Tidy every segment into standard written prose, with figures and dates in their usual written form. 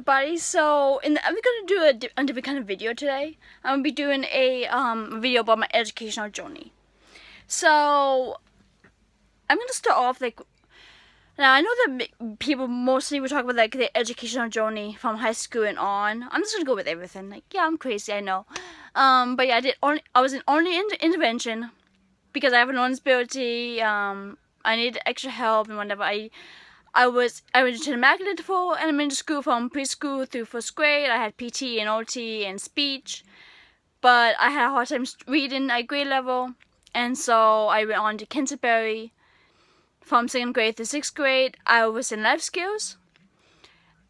everybody. So I'm gonna do a different kind of video today. I'm gonna be doing a video about my educational journey. So I'm gonna start off now. I know that people mostly would talk about their educational journey from high school and on. I'm just gonna go with everything. Yeah, I'm crazy, I know. But yeah, I was in only intervention because I have a learning disability. I needed extra help and whatever. I went to the Magnet for elementary school from preschool through first grade. I had PT and OT and speech, but I had a hard time reading at grade level, and so I went on to Canterbury. From second grade to sixth grade, I was in life skills,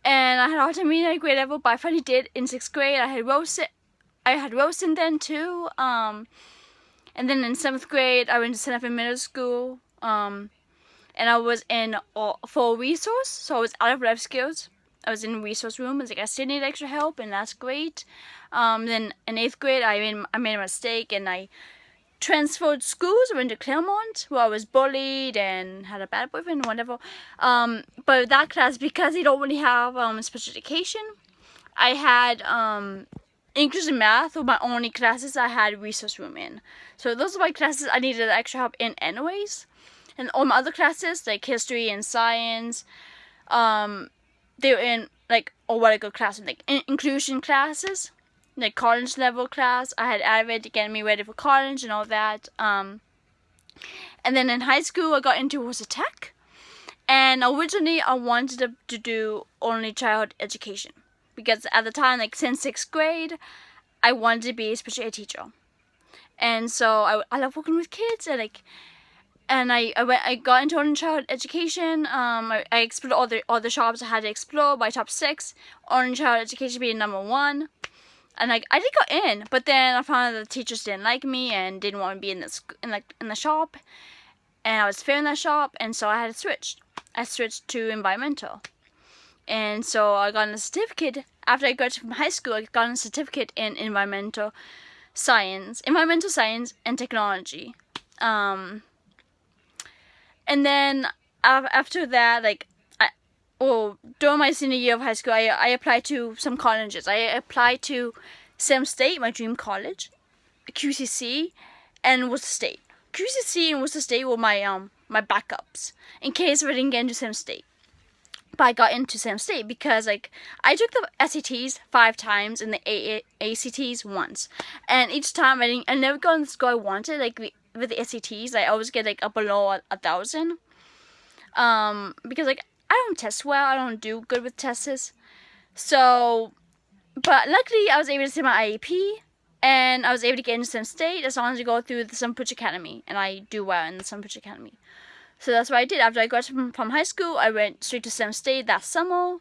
and I had a hard time reading at grade level, but I finally did in sixth grade. I had Rosen then too, and then in seventh grade, I went to St. Ephraim Middle School. And I was in full resource, so I was out of life skills. I was in the resource room. I was like, I still need extra help, and that's great. Then in eighth grade, I made a mistake, and I transferred schools. I went to Claremont, where I was bullied and had a bad boyfriend, whatever. But that class, because they don't really have special education, I had English and math were my only classes I had resource room in. So those are my classes I needed extra help in anyways. And all my other classes, like history and science, they were in what I go classes, inclusion classes, like college level class. I had Avid to get me ready for college and all that. And then in high school, I got into Worcester Tech. And originally, I wanted to do only childhood education because at the time, since sixth grade, I wanted to be a special ed teacher. And so I love working with kids and I got into early childhood education. I explored all the shops I had to explore by top 6. Early childhood education being number 1. And I did go in, but then I found out that the teachers didn't like me and didn't want me to be in the shop. And I was failing that shop, and so I had to switch. I switched to environmental. And so I got a certificate. After I graduated from high school, I got a certificate in environmental science and technology. And then after that, during my senior year of high school, I applied to some colleges. I applied to Sam State, my dream college, QCC, and Worcester State. QCC and Worcester State were my backups in case I didn't get into Sam State. But I got into Sam State because I took the SATs 5 times and the ACTs once, and each time I never got in the score I wanted. With the SATs, I always get below 1,000. Because I don't test well. I don't do good with tests. So, but luckily I was able to see my IEP, and I was able to get into Sam State as long as you go through the Sunbridge Academy, and I do well in the Sunbridge Academy. So that's what I did. After I graduated from high school, I went straight to Sam State that summer.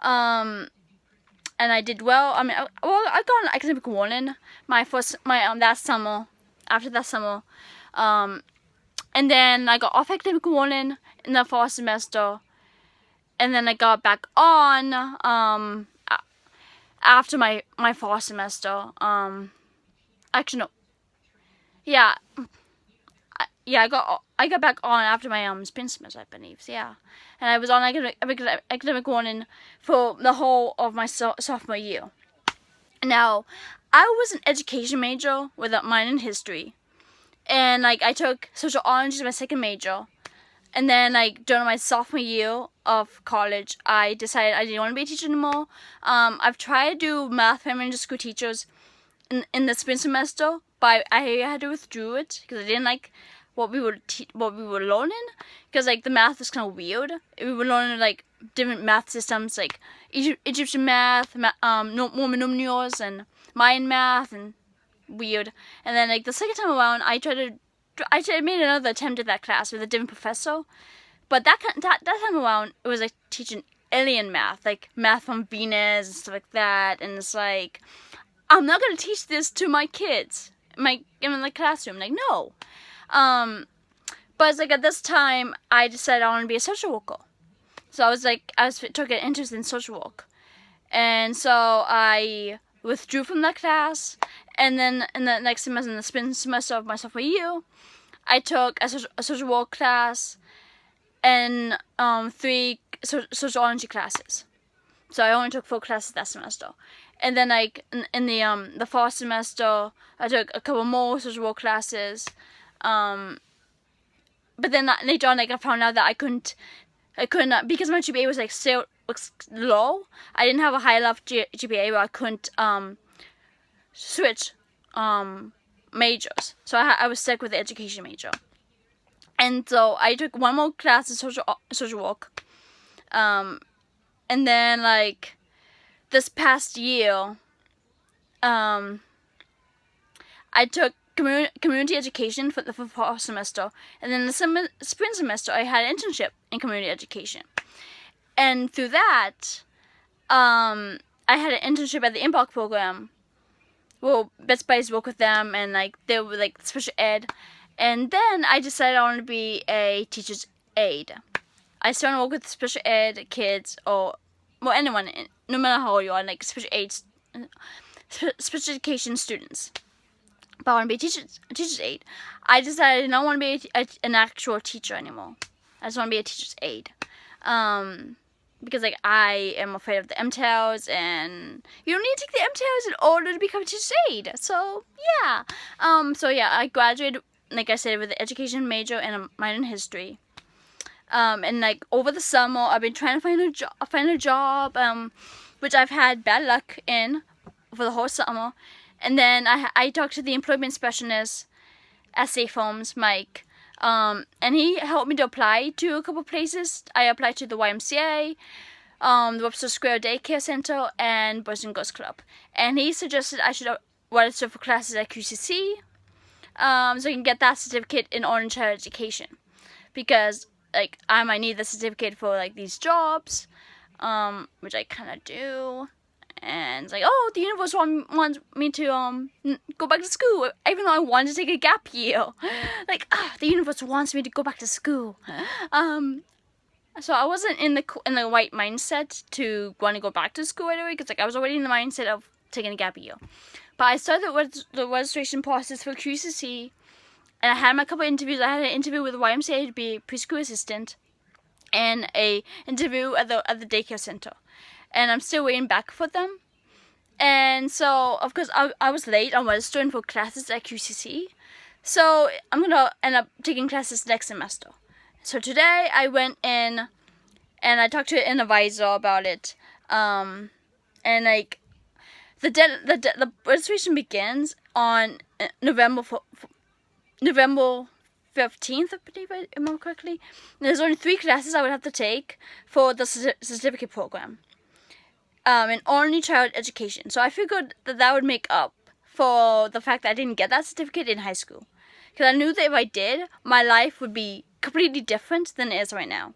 And I did well. I got an academic warning that summer. After that summer, and then I got off academic warning in the fall semester, and then I got back on after my fall semester. Actually no, yeah, I got back on after my spring semester, I believe. Yeah, and I was on academic warning for the whole of my sophomore year. Now, I was an education major with a minor in history, and I took social honors as my second major, and then during my sophomore year of college, I decided I didn't want to be a teacher anymore. I've tried to do math for elementary school teachers in the spring semester, but I had to withdraw it because I didn't like what we were learning, because the math was kind of weird. We were learning different math systems, Egyptian math, Mormon numerals, and Mayan math, and weird. And then the second time around, I made another attempt at that class with a different professor, but that time around it was teaching alien math, math from Venus and stuff like that. And it's I'm not gonna teach this to my kids in the classroom. No. But it's at this time I decided I want to be a social worker. So I took an interest in social work, and so I withdrew from that class. And then in the next semester, in the spring semester of my sophomore year, I took a social work class and 3 sociology classes. So I only took 4 classes that semester. And then like in the fall semester, I took a couple more social work classes. But then later on, like I found out that I couldn't because my GPA was like still low. I didn't have a high enough GPA where I couldn't switch majors. So I was stuck with the education major. And so I took one more class in social work. And then like this past year, I took community education for the fall semester, and then the spring semester I had an internship in community education. And through that, I had an internship at the Impact program. Well, Best Buddies work with them, and like they were like special ed. And then I decided I wanted to be a teacher's aide. I started to work with special ed kids, or well, anyone, no matter how old you are, like special education students. But I want to be a teacher's aide. I decided I don't want to be an actual teacher anymore. I just want to be a teacher's aide. Because like I am afraid of the MTELs, and you don't need to take the MTELs in order to become a teacher's aide. So yeah. I graduated, like I said, with an education major and a minor in history. And like over the summer, I've been trying to find a job, which I've had bad luck in for the whole summer. And then I talked to the employment specialist at Safe Homes, Mike, and he helped me to apply to a couple places. I applied to the YMCA, the Webster Square Daycare Center, and Boys and Girls Club. And he suggested I should register for classes at QCC, so I can get that certificate in early childhood education, because like I might need the certificate for like these jobs, which I kind of do. And it's like, oh, the universe wants me to go back to school, even though I wanted to take a gap year. Like, the universe wants me to go back to school. So I wasn't in the right mindset to want to go back to school right away, because like I was already in the mindset of taking a gap year. But I started the registration process for QCC, and I had my couple interviews. I had an interview with the YMCA to be a preschool assistant, and a interview at the daycare center. And I'm still waiting back for them. And so, of course, I was late on registering for classes at QCC. So I'm going to end up taking classes next semester. So today I went in and I talked to an advisor about it. And like the registration begins on November 15th, I believe, I remember correctly. And there's only 3 classes I would have to take for the certificate program. In early child education. So I figured that would make up for the fact that I didn't get that certificate in high school. Because I knew that if I did, my life would be completely different than it is right now.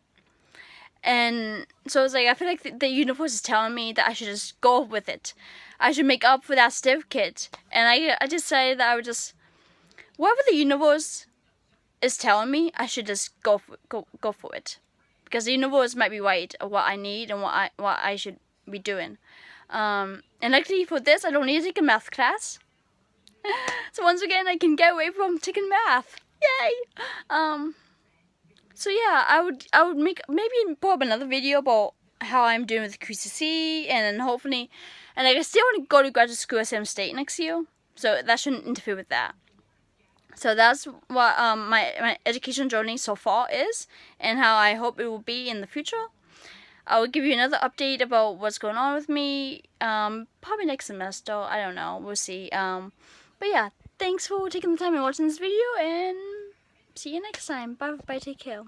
And so it's like, I feel like the universe is telling me that I should just go with it. I should make up for that certificate. And I decided that I would just, whatever the universe is telling me, I should just go for it. Because the universe might be right of what I need and what I should be doing. And luckily for this, I don't need to take a math class. So once again, I can get away from taking math. Yay! So yeah, I would make maybe put up another video about how I'm doing with QCC, and then hopefully, and like I still want to go to graduate school at Sam State next year, so that shouldn't interfere with that. So that's what my education journey so far is, and how I hope it will be in the future. I will give you another update about what's going on with me, probably next semester. I don't know. We'll see. But yeah, thanks for taking the time and watching this video, and see you next time. Bye. Take care.